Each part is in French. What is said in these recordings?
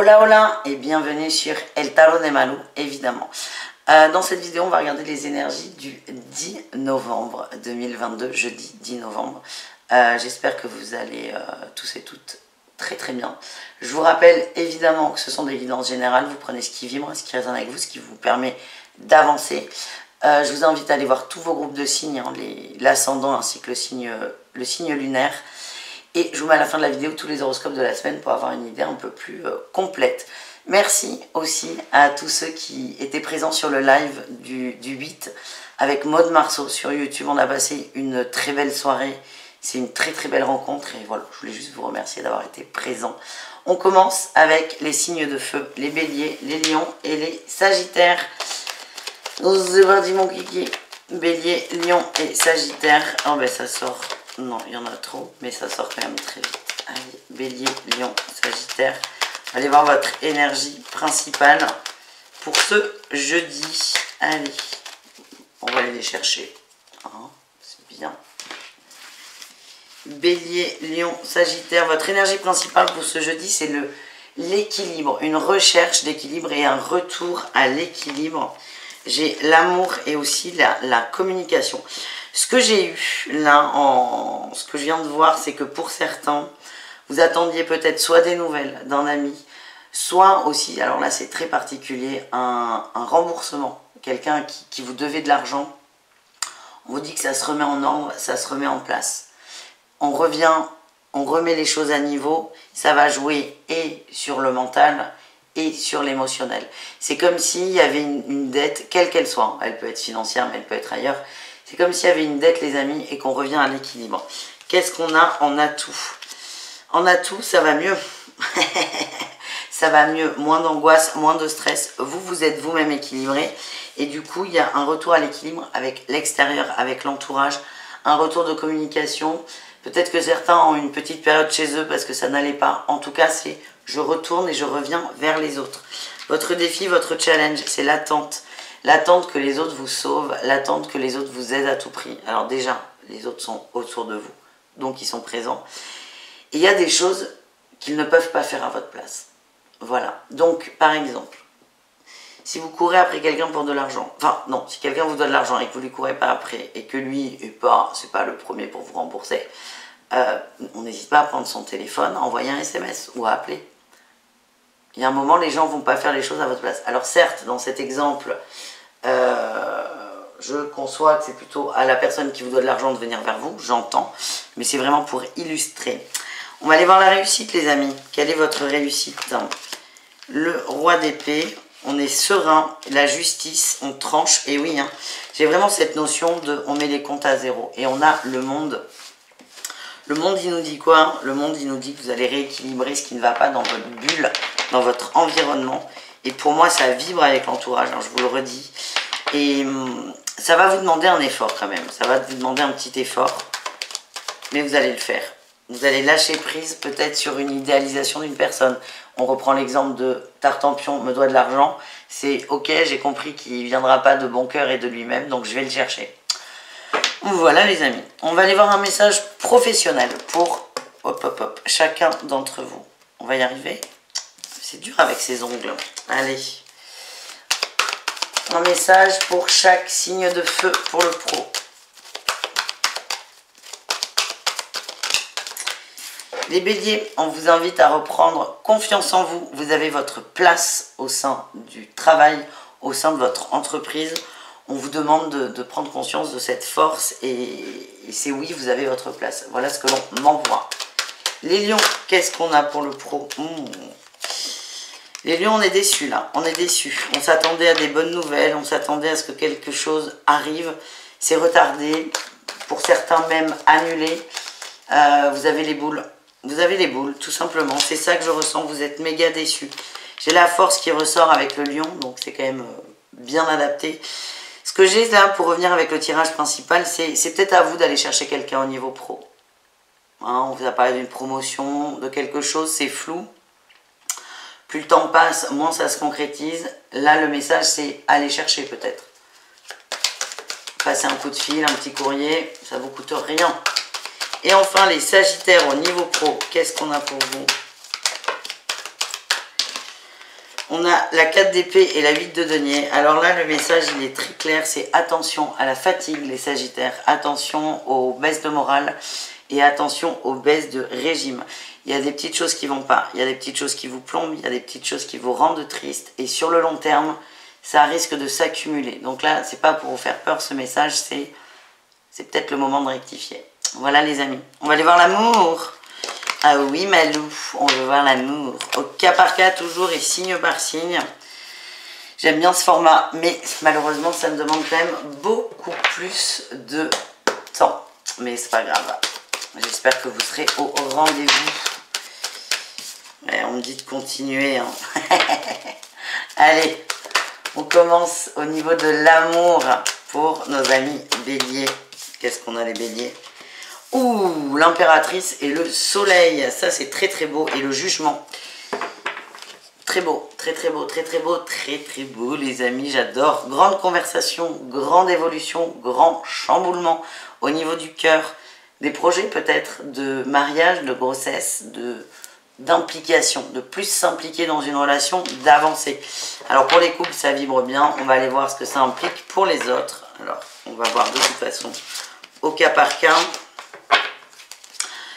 Hola hola et bienvenue sur El Tarot de Malou, évidemment. Dans cette vidéo, on va regarder les énergies du 10 novembre 2022, jeudi 10 novembre. J'espère que vous allez tous et toutes très très bien. Je vous rappelle évidemment que ce sont des guidances générales, vous prenez ce qui vibre, ce qui résonne avec vous, ce qui vous permet d'avancer. Je vous invite à aller voir tous vos groupes de signes, hein, l'ascendant ainsi que le signe lunaire. Et je vous mets à la fin de la vidéo tous les horoscopes de la semaine pour avoir une idée un peu plus complète. Merci aussi à tous ceux qui étaient présents sur le live du 8 avec Maud Marceau sur YouTube. On a passé une très belle soirée. C'est une très très belle rencontre. Et voilà, je voulais juste vous remercier d'avoir été présents. On commence avec les signes de feu, les béliers, les lions et les sagittaires. C'est parti mon kiki. Bélier, lion et sagittaire. Oh ben ça sort. Non, il y en a trop, mais ça sort quand même très vite. Allez, bélier, lion, sagittaire. Allez voir votre énergie principale pour ce jeudi. Allez, on va aller les chercher. Hein, c'est bien. Bélier, lion, sagittaire. Votre énergie principale pour ce jeudi, c'est l'équilibre. Une recherche d'équilibre et un retour à l'équilibre. J'ai l'amour et aussi la communication. Ce que j'ai eu là, ce que je viens de voir, c'est que pour certains, vous attendiez peut-être soit des nouvelles d'un ami, soit aussi, alors là c'est très particulier, un remboursement. Quelqu'un qui vous devait de l'argent, on vous dit que ça se remet en ordre, ça se remet en place. On revient, on remet les choses à niveau, ça va jouer et sur le mental et sur l'émotionnel. C'est comme s'il y avait une dette, quelle qu'elle soit, elle peut être financière mais elle peut être ailleurs. C'est comme s'il y avait une dette, les amis, et qu'on revient à l'équilibre. Qu'est-ce qu'on a en atout? En atout, ça va mieux. Ça va mieux. Moins d'angoisse, moins de stress. Vous êtes vous-même équilibré. Et du coup, il y a un retour à l'équilibre avec l'extérieur, avec l'entourage. Un retour de communication. Peut-être que certains ont une petite période chez eux parce que ça n'allait pas. En tout cas, c'est je retourne et je reviens vers les autres. Votre défi, votre challenge, c'est l'attente. L'attente que les autres vous sauvent, l'attente que les autres vous aident à tout prix. Alors déjà, les autres sont autour de vous, donc ils sont présents. Et il y a des choses qu'ils ne peuvent pas faire à votre place. Voilà. Donc, par exemple, si vous courez après quelqu'un pour de l'argent, enfin non, si quelqu'un vous donne de l'argent et que vous ne lui courez pas après, et que lui, c'est pas le premier pour vous rembourser, on n'hésite pas à prendre son téléphone, à envoyer un SMS ou à appeler. Il y a un moment, les gens ne vont pas faire les choses à votre place. Alors certes, dans cet exemple, je conçois que c'est plutôt à la personne qui vous doit de l'argent de venir vers vous, j'entends, mais c'est vraiment pour illustrer. On va aller voir la réussite, les amis. Quelle est votre réussite? Le roi d'épée, on est serein, la justice, on tranche, et oui, hein, j'ai vraiment cette notion de on met les comptes à zéro, et on a le monde. Le monde, il nous dit quoi? Le monde, il nous dit que vous allez rééquilibrer ce qui ne va pas dans votre bulle, dans votre environnement. Et pour moi, ça vibre avec l'entourage, hein, je vous le redis. Et ça va vous demander un effort quand même. Ça va vous demander un petit effort. Mais vous allez le faire. Vous allez lâcher prise peut-être sur une idéalisation d'une personne. On reprend l'exemple de Tartampion me doit de l'argent. C'est ok, j'ai compris qu'il ne viendra pas de bon cœur et de lui-même, donc je vais le chercher. Voilà les amis, on va aller voir un message professionnel pour chacun d'entre vous. On va y arriver. C'est dur avec ces ongles. Allez. Un message pour chaque signe de feu pour le pro. Les béliers, on vous invite à reprendre confiance en vous. Vous avez votre place au sein du travail, au sein de votre entreprise. On vous demande de prendre conscience de cette force et c'est oui, vous avez votre place. Voilà ce que l'on m'envoie. Les lions, qu'est-ce qu'on a pour le pro? Les lions, on est déçus là, on est déçus. On s'attendait à des bonnes nouvelles, on s'attendait à ce que quelque chose arrive. C'est retardé, pour certains même annulé. Vous avez les boules. Vous avez les boules, tout simplement. C'est ça que je ressens, vous êtes méga déçus. J'ai la force qui ressort avec le lion, donc c'est quand même bien adapté. Ce que j'ai là, pour revenir avec le tirage principal, c'est peut-être à vous d'aller chercher quelqu'un au niveau pro. Hein, on vous a parlé d'une promotion, de quelque chose, c'est flou. Plus le temps passe, moins ça se concrétise. Là, le message, c'est aller chercher peut-être. Passer un coup de fil, un petit courrier, ça ne vous coûte rien. Et enfin, les sagittaires au niveau pro, qu'est-ce qu'on a pour vous? On a la 4 d'épée et la 8 de denier. Alors là, le message, il est très clair. C'est attention à la fatigue, les sagittaires. Attention aux baisses de morale et attention aux baisses de régime. Il y a des petites choses qui ne vont pas. Il y a des petites choses qui vous plombent. Il y a des petites choses qui vous rendent triste. Et sur le long terme, ça risque de s'accumuler. Donc là, c'est pas pour vous faire peur, ce message. C'est peut-être le moment de rectifier. Voilà les amis. On va aller voir l'amour. Ah oui, Malou, on veut voir l'amour. Au cas par cas, toujours et signe par signe. J'aime bien ce format, mais malheureusement, ça me demande quand même beaucoup plus de temps. Mais c'est pas grave. J'espère que vous serez au rendez-vous. On me dit de continuer. Hein. Allez, on commence au niveau de l'amour pour nos amis béliers. Qu'est-ce qu'on a les béliers? Ouh, l'impératrice et le soleil, ça c'est très très beau. Et le jugement, très beau, très très beau, très très beau, très très beau les amis, j'adore. Grande conversation, grande évolution, grand chamboulement au niveau du cœur. Des projets peut-être de mariage, de grossesse, d'implication, de plus s'impliquer dans une relation, d'avancer. Alors pour les couples ça vibre bien, on va aller voir ce que ça implique pour les autres. Alors on va voir de toute façon au cas par cas.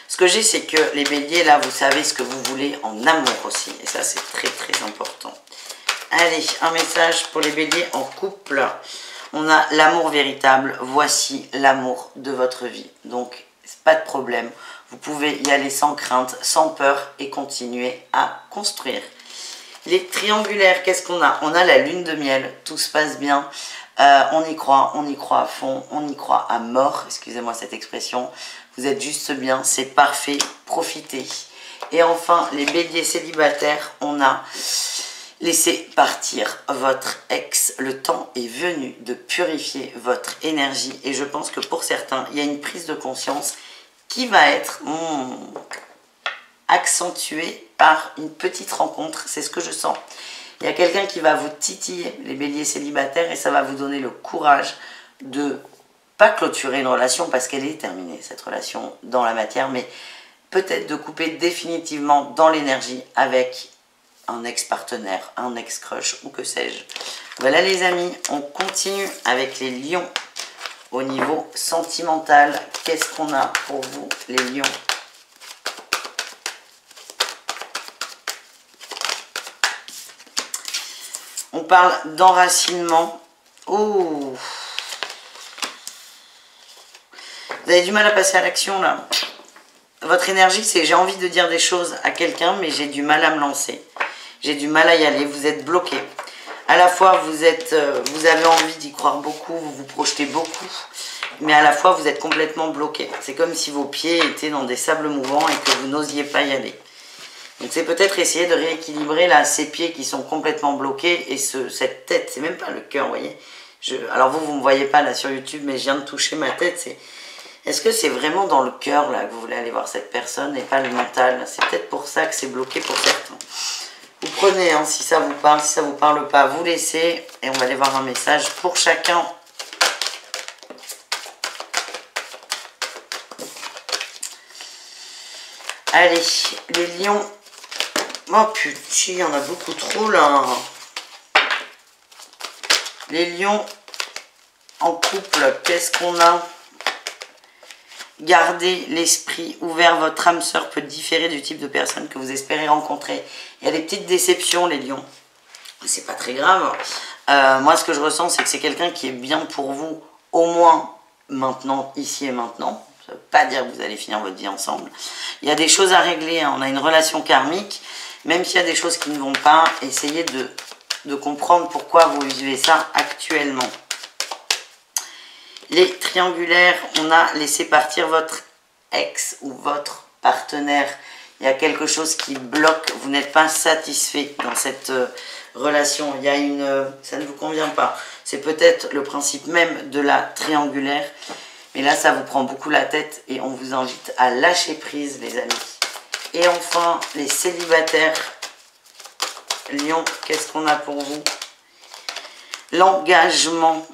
Ce que j'ai, c'est que les béliers, là, vous savez ce que vous voulez en amour aussi. Et ça, c'est très, très important. Allez, un message pour les béliers en couple. On a l'amour véritable. Voici l'amour de votre vie. Donc, pas de problème. Vous pouvez y aller sans crainte, sans peur et continuer à construire. Les triangulaires, qu'est-ce qu'on a? On a la lune de miel. Tout se passe bien. On y croit à fond, on y croit à mort. Excusez-moi cette expression. Vous êtes juste bien, c'est parfait, profitez. Et enfin, les béliers célibataires, on a laissé partir votre ex. Le temps est venu de purifier votre énergie. Et je pense que pour certains, il y a une prise de conscience qui va être accentuée par une petite rencontre. C'est ce que je sens. Il y a quelqu'un qui va vous titiller, les béliers célibataires, et ça va vous donner le courage de pas clôturer une relation parce qu'elle est terminée, cette relation dans la matière, mais peut-être de couper définitivement dans l'énergie avec un ex-partenaire, un ex-crush ou que sais-je. Voilà les amis, on continue avec les lions au niveau sentimental. Qu'est-ce qu'on a pour vous les lions? On parle d'enracinement. Oh, vous avez du mal à passer à l'action là. Votre énergie, c'est j'ai envie de dire des choses à quelqu'un, mais j'ai du mal à me lancer. J'ai du mal à y aller. Vous êtes bloqué. À la fois, vous avez envie d'y croire beaucoup, vous vous projetez beaucoup, mais à la fois, vous êtes complètement bloqué. C'est comme si vos pieds étaient dans des sables mouvants et que vous n'osiez pas y aller. Donc c'est peut-être essayer de rééquilibrer là ces pieds qui sont complètement bloqués et cette tête, c'est même pas le cœur, vous voyez. Alors vous ne me voyez pas là sur YouTube, mais je viens de toucher ma tête. Est-ce que c'est vraiment dans le cœur là que vous voulez aller voir cette personne et pas le mental? C'est peut-être pour ça que c'est bloqué pour certains. Vous prenez, hein, si ça vous parle, si ça vous parle pas, vous laissez et on va aller voir un message pour chacun. Allez, les lions. Oh putain, il y en a beaucoup trop là. Les lions en couple, qu'est-ce qu'on a? Gardez l'esprit ouvert, votre âme sœur peut différer du type de personne que vous espérez rencontrer. Il y a des petites déceptions les lions, c'est pas très grave. Moi ce que je ressens c'est que c'est quelqu'un qui est bien pour vous, au moins maintenant, ici et maintenant. Ça ne veut pas dire que vous allez finir votre vie ensemble. Il y a des choses à régler, hein. On a une relation karmique, même s'il y a des choses qui ne vont pas, essayez de comprendre pourquoi vous vivez ça actuellement. Les triangulaires, on a laissé partir votre ex ou votre partenaire. Il y a quelque chose qui bloque, vous n'êtes pas satisfait dans cette relation. Il y a ça ne vous convient pas. C'est peut-être le principe même de la triangulaire. Mais là, ça vous prend beaucoup la tête et on vous invite à lâcher prise, les amis. Et enfin, les célibataires. Lion, qu'est-ce qu'on a pour vous? L'engagement.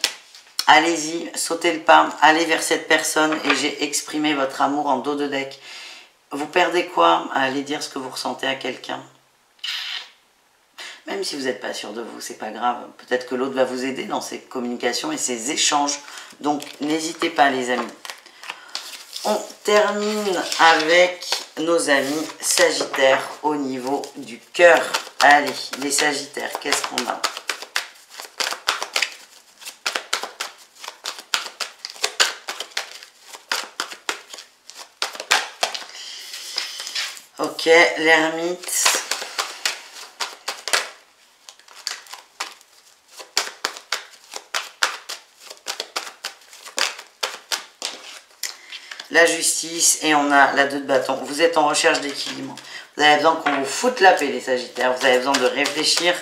Allez-y, sautez le pas, allez vers cette personne et j'ai exprimé votre amour en dos de deck. Vous perdez quoi à aller dire ce que vous ressentez à quelqu'un? Même si vous n'êtes pas sûr de vous, c'est pas grave. Peut-être que l'autre va vous aider dans ses communications et ses échanges. Donc, n'hésitez pas, les amis. On termine avec nos amis Sagittaires au niveau du cœur. Allez, les Sagittaires, qu'est-ce qu'on a? Ok, l'ermite. La justice et on a la 2 de bâton. Vous êtes en recherche d'équilibre. Vous avez besoin qu'on vous foute la paix, les Sagittaires. Vous avez besoin de réfléchir.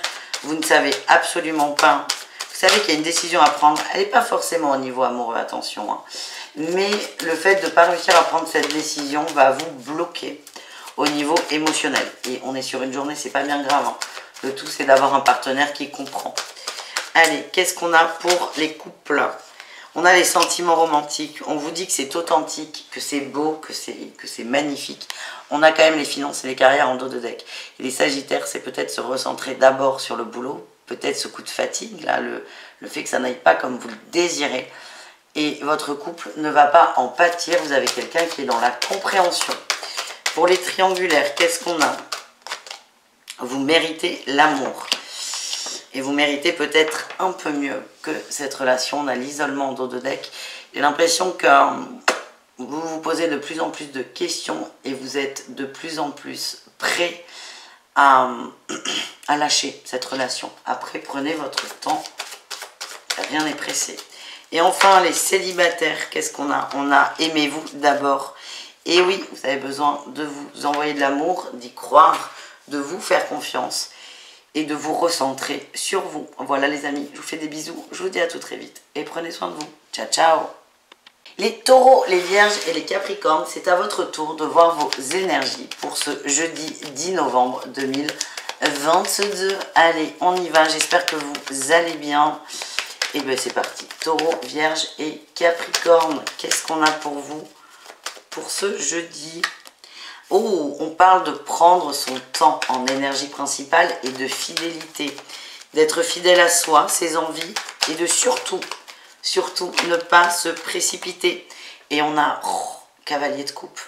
Vous ne savez absolument pas. Vous savez qu'il y a une décision à prendre. Elle n'est pas forcément au niveau amoureux, attention. Hein. Mais le fait de ne pas réussir à prendre cette décision va vous bloquer au niveau émotionnel. Et on est sur une journée, c'est pas bien grave. Hein. Le tout, c'est d'avoir un partenaire qui comprend. Allez, qu'est-ce qu'on a pour les couples? On a les sentiments romantiques. On vous dit que c'est authentique, que c'est beau, que c'est magnifique. On a quand même les finances et les carrières en dos de deck. Et les Sagittaires, c'est peut-être se recentrer d'abord sur le boulot, peut-être ce coup de fatigue, là, le fait que ça n'aille pas comme vous le désirez. Et votre couple ne va pas en pâtir. Vous avez quelqu'un qui est dans la compréhension. Pour les triangulaires, qu'est-ce qu'on a? Vous méritez l'amour. Et vous méritez peut-être un peu mieux que cette relation. On a l'isolement en dos de deck. J'ai l'impression que vous vous posez de plus en plus de questions et vous êtes de plus en plus prêt à lâcher cette relation. Après, prenez votre temps. Rien n'est pressé. Et enfin, les célibataires, qu'est-ce qu'on a? On a aimez-vous d'abord. Et oui, vous avez besoin de vous envoyer de l'amour, d'y croire, de vous faire confiance et de vous recentrer sur vous. Voilà les amis, je vous fais des bisous, je vous dis à tout très vite et prenez soin de vous. Ciao, ciao. Les taureaux, les vierges et les capricornes, c'est à votre tour de voir vos énergies pour ce jeudi 10 novembre 2022. Allez, on y va, j'espère que vous allez bien. Et bien c'est parti, taureau, vierge et capricorne, qu'est-ce qu'on a pour vous pour ce jeudi? Oh, on parle de prendre son temps en énergie principale et de fidélité. D'être fidèle à soi, ses envies et de surtout ne pas se précipiter. Et on a cavalier de coupe.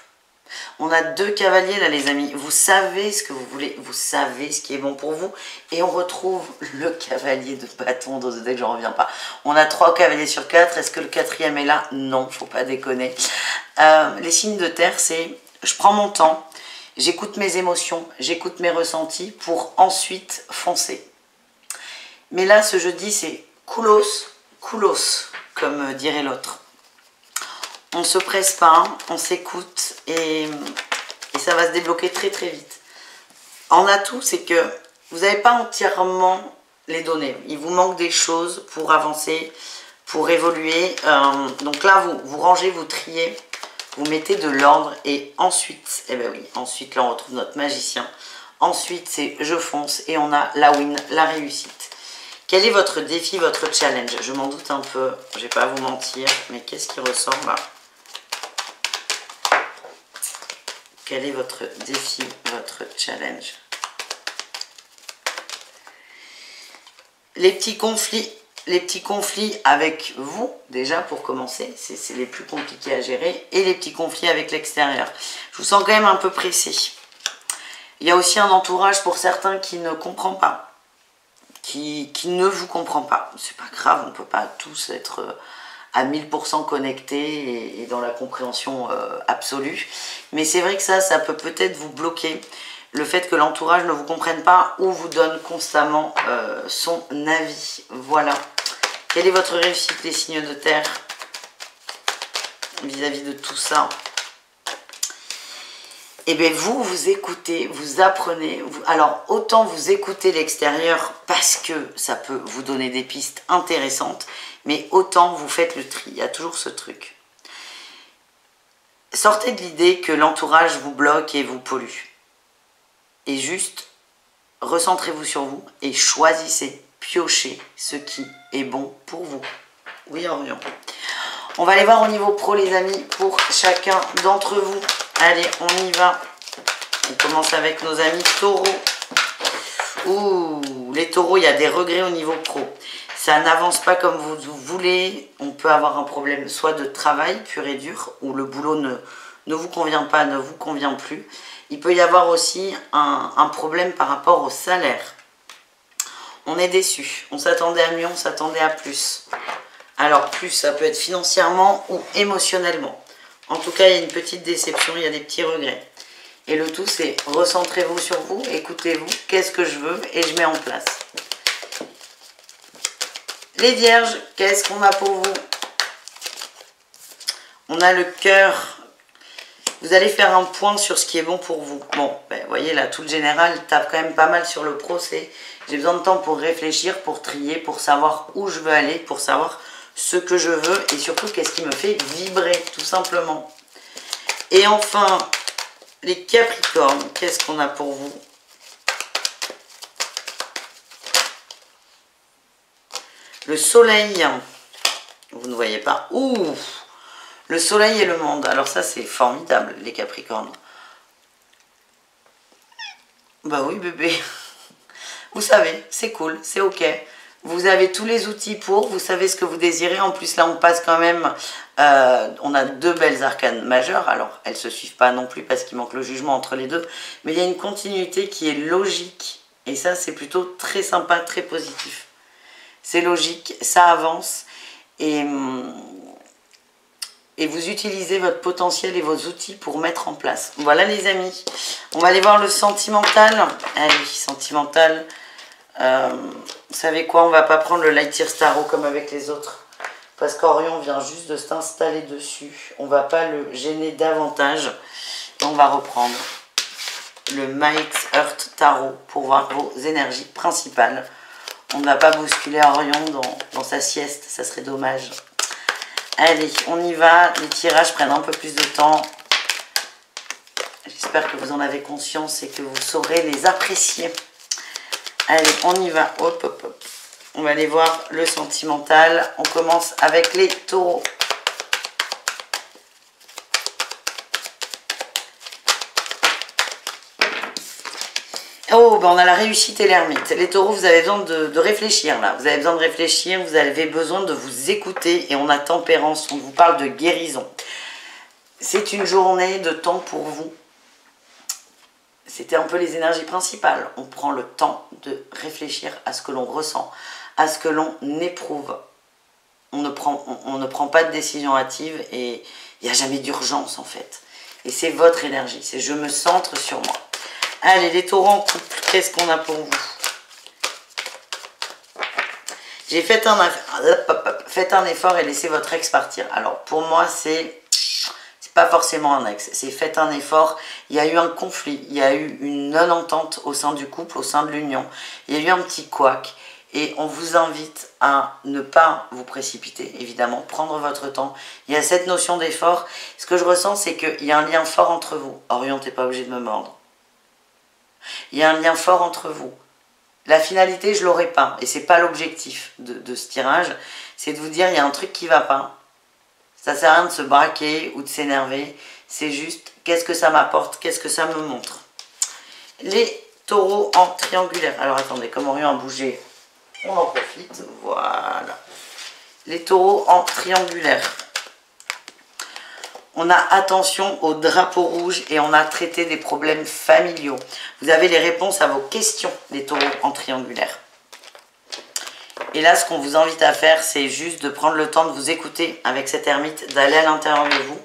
On a 2 cavaliers là les amis. Vous savez ce que vous voulez, vous savez ce qui est bon pour vous. Et on retrouve le cavalier de bâton dans le deck, j'en reviens pas. On a 3 cavaliers sur 4. Est-ce que le 4e est là? Non, faut pas déconner. Les signes de terre, c'est je prends mon temps, j'écoute mes émotions, j'écoute mes ressentis pour ensuite foncer. Mais là, ce jeudi, c'est coolos, coolos, comme dirait l'autre. On ne se presse pas, on s'écoute et ça va se débloquer très très vite. En atout, c'est que vous n'avez pas entièrement les données. Il vous manque des choses pour avancer, pour évoluer. Donc là, vous rangez, vous triez. Vous mettez de l'ordre et ensuite, eh ben oui, ensuite là on retrouve notre magicien. Ensuite c'est je fonce et on a la win, la réussite. Quel est votre défi, votre challenge? Je m'en doute un peu, je ne vais pas vous mentir, mais qu'est-ce qui ressort là? Quel est votre défi, votre challenge? Les petits conflits avec vous, déjà pour commencer, c'est les plus compliqués à gérer, et les petits conflits avec l'extérieur. Je vous sens quand même un peu pressé. Il y a aussi un entourage pour certains qui ne comprend pas, qui ne vous comprend pas. C'est pas grave, on ne peut pas tous être à 1000% connectés et dans la compréhension absolue. Mais c'est vrai que ça peut peut-être vous bloquer. Le fait que l'entourage ne vous comprenne pas ou vous donne constamment son avis. Voilà. Quelle est votre réussite, les signes de terre, vis-à-vis de tout ça? Eh bien, vous écoutez, vous apprenez. Alors, autant vous écoutez l'extérieur parce que ça peut vous donner des pistes intéressantes, mais autant vous faites le tri. Il y a toujours ce truc. Sortez de l'idée que l'entourage vous bloque et vous pollue. Et juste, recentrez-vous sur vous et choisissez, piochez ce qui est bon pour vous. Oui, Orion. On va aller voir au niveau pro, les amis, pour chacun d'entre vous. Allez, on y va. On commence avec nos amis taureaux. Ouh, les taureaux, il y a des regrets au niveau pro. Ça n'avance pas comme vous voulez. On peut avoir un problème soit de travail pur et dur, où le boulot ne vous convient pas, ne vous convient plus. Il peut y avoir aussi un problème par rapport au salaire. On est déçu. On s'attendait à mieux, on s'attendait à plus. Alors plus, ça peut être financièrement ou émotionnellement. En tout cas, il y a une petite déception, il y a des petits regrets. Et le tout, c'est recentrez-vous sur vous, écoutez-vous, qu'est-ce que je veux et je mets en place. Les vierges, qu'est-ce qu'on a pour vous? On a le cœur. Vous allez faire un point sur ce qui est bon pour vous. Bon, ben, vous voyez là, tout le général tape quand même pas mal sur le pro. C'est j'ai besoin de temps pour réfléchir, pour trier, pour savoir où je veux aller, pour savoir ce que je veux et surtout qu'est-ce qui me fait vibrer, tout simplement. Et enfin, les Capricornes, qu'est-ce qu'on a pour vous? Le soleil, vous ne voyez pas. Ouh, le soleil et le monde. Alors ça, c'est formidable, les Capricornes. Bah oui, bébé. Vous savez, c'est cool, c'est ok. Vous avez tous les outils pour, vous savez ce que vous désirez. En plus, là, on passe quand même... on a deux belles arcanes majeures. Alors, elles ne se suivent pas non plus parce qu'il manque le jugement entre les deux. Mais il y a une continuité qui est logique. Et ça, c'est plutôt très sympa, très positif. C'est logique, ça avance. Et vous utilisez votre potentiel et vos outils pour mettre en place. Voilà, les amis. On va aller voir le sentimental. Allez, sentimental... vous savez quoi, on va pas prendre le Light Year Tarot comme avec les autres parce qu'Orion vient juste de s'installer dessus. On va pas le gêner davantage et on va reprendre le Might Earth Tarot pour voir vos énergies principales. On ne va pas bousculer Orion dans sa sieste, ça serait dommage. Allez, on y va. Les tirages prennent un peu plus de temps. J'espère que vous en avez conscience et que vous saurez les apprécier. Allez, on y va. Hop, hop, hop. On va aller voir le sentimental. On commence avec les taureaux. Oh, ben on a la réussite et l'ermite. Les taureaux, vous avez besoin de réfléchir là. Vous avez besoin de réfléchir, vous avez besoin de vous écouter. Et on a tempérance, on vous parle de guérison. C'est une journée de temps pour vous. C'était un peu les énergies principales. On prend le temps de réfléchir à ce que l'on ressent, à ce que l'on éprouve. On ne prend pas de décision hâtive et il n'y a jamais d'urgence en fait. Et c'est votre énergie, c'est je me centre sur moi. Allez, les taureaux en couple, qu'est-ce qu'on a pour vous? J'ai fait un effort et laissez votre ex partir. Alors pour moi, c'est pas forcément un ex, c'est faites un effort, il y a eu un conflit, il y a eu une non-entente au sein du couple, au sein de l'union, il y a eu un petit couac et on vous invite à ne pas vous précipiter, évidemment, prendre votre temps. Il y a cette notion d'effort, ce que je ressens c'est qu'il y a un lien fort entre vous. Orion, t'es pas obligé de me mordre. Il y a un lien fort entre vous. La finalité, je l'aurai pas et c'est pas l'objectif de ce tirage, c'est de vous dire il y a un truc qui va pas. Ça sert à rien de se braquer ou de s'énerver. C'est juste, qu'est-ce que ça m'apporte? Qu'est-ce que ça me montre? Les taureaux en triangulaire. Alors attendez, comme Orion a bougé, on en profite. Voilà. Les taureaux en triangulaire. On a attention au drapeau rouge et on a traité des problèmes familiaux. Vous avez les réponses à vos questions, les taureaux en triangulaire. Et là, ce qu'on vous invite à faire, c'est juste de prendre le temps de vous écouter avec cette ermite, d'aller à l'intérieur de vous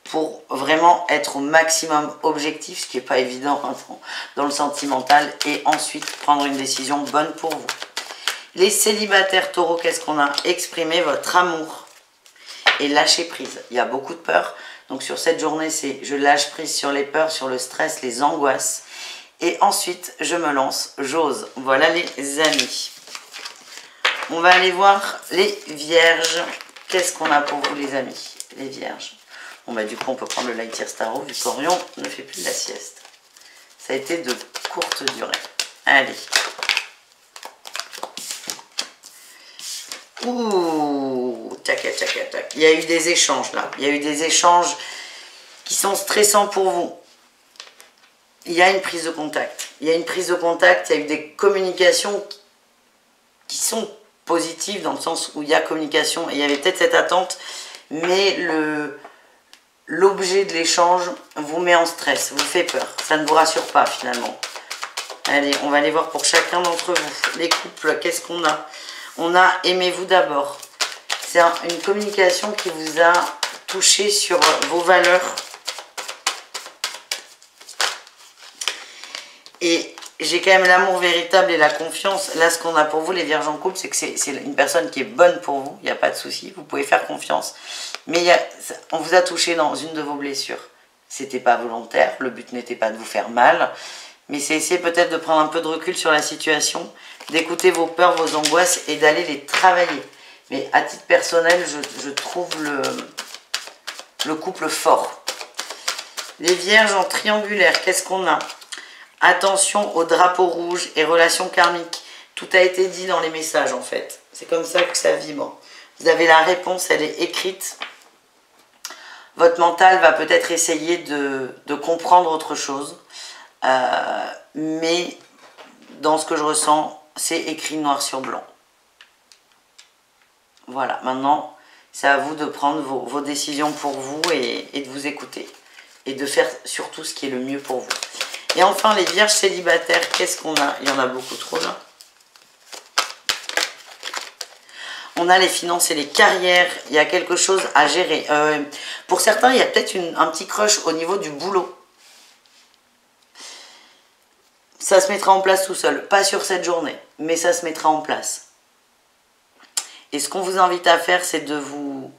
pour vraiment être au maximum objectif, ce qui n'est pas évident dans le sentimental, et ensuite prendre une décision bonne pour vous. Les célibataires taureaux, qu'est-ce qu'on a? Exprimez votre amour et lâcher prise. Il y a beaucoup de peur, donc sur cette journée, c'est je lâche prise sur les peurs, sur le stress, les angoisses, et ensuite je me lance, j'ose. Voilà les amis. On va aller voir les vierges. Qu'est-ce qu'on a pour vous, les amis? Les vierges. Bon, bah, du coup, on peut prendre le Light Year Tarot, vu qu'Orion ne fait plus de la sieste. Ça a été de courte durée. Allez. Ouh, tac, tac, tac. Il y a eu des échanges, là. Il y a eu des échanges qui sont stressants pour vous. Il y a une prise de contact. il y a une prise de contact, il y a eu des communications qui sont positives dans le sens où il y a communication et il y avait peut-être cette attente, mais l'objet de l'échange vous met en stress, vous fait peur, ça ne vous rassure pas finalement. Allez, on va aller voir pour chacun d'entre vous. Les couples, qu'est-ce qu'on a? On a aimez-vous d'abord. C'est une communication qui vous a touché sur vos valeurs. Et j'ai quand même l'amour véritable et la confiance. Là, ce qu'on a pour vous, les vierges en couple, c'est que c'est une personne qui est bonne pour vous. Il n'y a pas de souci, vous pouvez faire confiance. Mais on vous a touché dans une de vos blessures. C'était pas volontaire, le but n'était pas de vous faire mal. Mais c'est essayer peut-être de prendre un peu de recul sur la situation, d'écouter vos peurs, vos angoisses et d'aller les travailler. Mais à titre personnel, je trouve le couple fort. Les vierges en triangulaire, qu'est-ce qu'on a? Attention aux drapeaux rouges et relations karmiques. Tout a été dit dans les messages en fait. C'est comme ça que ça vibre. Vous avez la réponse, elle est écrite. Votre mental va peut-être essayer de comprendre autre chose. Mais dans ce que je ressens, c'est écrit noir sur blanc. Voilà, maintenant, c'est à vous de prendre vos décisions pour vous et de vous écouter. Et de faire surtout ce qui est le mieux pour vous. Et enfin, les vierges célibataires, qu'est-ce qu'on a? Il y en a beaucoup trop là. On a les finances et les carrières. Il y a quelque chose à gérer. Pour certains, il y a peut-être un petit crush au niveau du boulot. Ça se mettra en place tout seul. Pas sur cette journée, mais ça se mettra en place. Et ce qu'on vous invite à faire, c'est de vous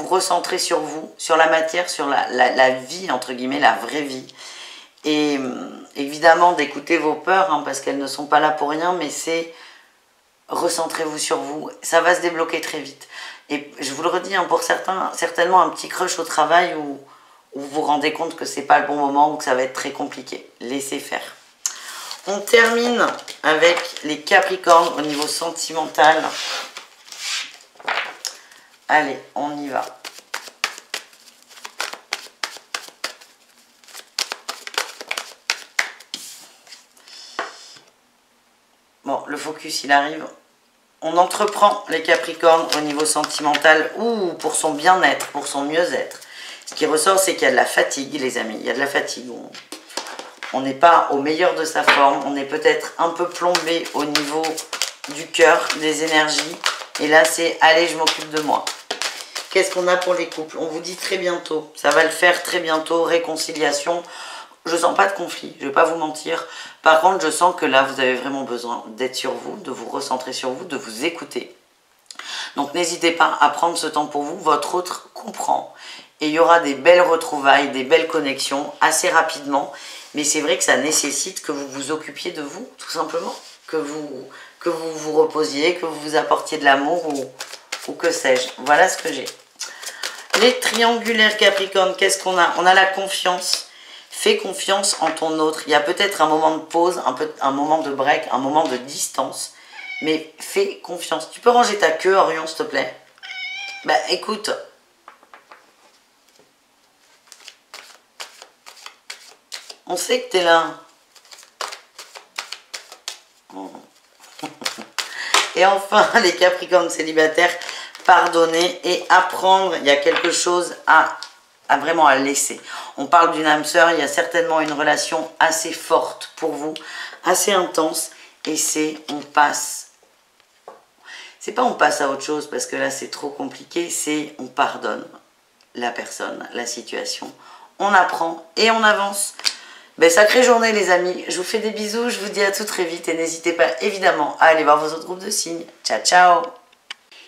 recentrer sur vous, sur la matière, sur la vie, entre guillemets, la vraie vie. Et évidemment d'écouter vos peurs, hein, parce qu'elles ne sont pas là pour rien, mais c'est recentrez-vous sur vous, ça va se débloquer très vite. Et je vous le redis, hein, pour certains, certainement un petit crush au travail où vous vous rendez compte que c'est pas le bon moment ou que ça va être très compliqué. Laissez faire. On termine avec les Capricornes au niveau sentimental. Allez, on y va. Bon, le focus, il arrive. On entreprend les Capricornes au niveau sentimental ou pour son bien-être, pour son mieux-être. Ce qui ressort, c'est qu'il y a de la fatigue, les amis. Il y a de la fatigue. On n'est pas au meilleur de sa forme. On est peut-être un peu plombé au niveau du cœur, des énergies. Et là, c'est « allez, je m'occupe de moi ». Qu'est-ce qu'on a pour les couples? On vous dit très bientôt. Ça va le faire très bientôt. Réconciliation. Je sens pas de conflit, je vais pas vous mentir. Par contre, je sens que là, vous avez vraiment besoin d'être sur vous, de vous recentrer sur vous, de vous écouter. Donc, n'hésitez pas à prendre ce temps pour vous. Votre autre comprend. Et il y aura des belles retrouvailles, des belles connexions assez rapidement. Mais c'est vrai que ça nécessite que vous vous occupiez de vous, tout simplement. Que vous vous reposiez, que vous vous apportiez de l'amour ou que sais-je. Voilà ce que j'ai. Les triangulaires Capricorne, qu'est-ce qu'on a? On a la confiance. Fais confiance en ton autre. Il y a peut-être un moment de pause, un moment de break, un moment de distance. Mais fais confiance. Tu peux ranger ta queue, Orion, s'il te plaît? Bah, écoute. On sait que t'es là. Et enfin, les Capricornes célibataires, pardonner et apprendre. Il y a quelque chose à vraiment à laisser. On parle d'une âme sœur, il y a certainement une relation assez forte pour vous, assez intense, et c'est on passe. C'est pas on passe à autre chose parce que là c'est trop compliqué, c'est on pardonne la personne, la situation, on apprend et on avance. Ben, sacrée journée les amis, je vous fais des bisous, je vous dis à tout très vite et n'hésitez pas évidemment à aller voir vos autres groupes de signes. Ciao ciao.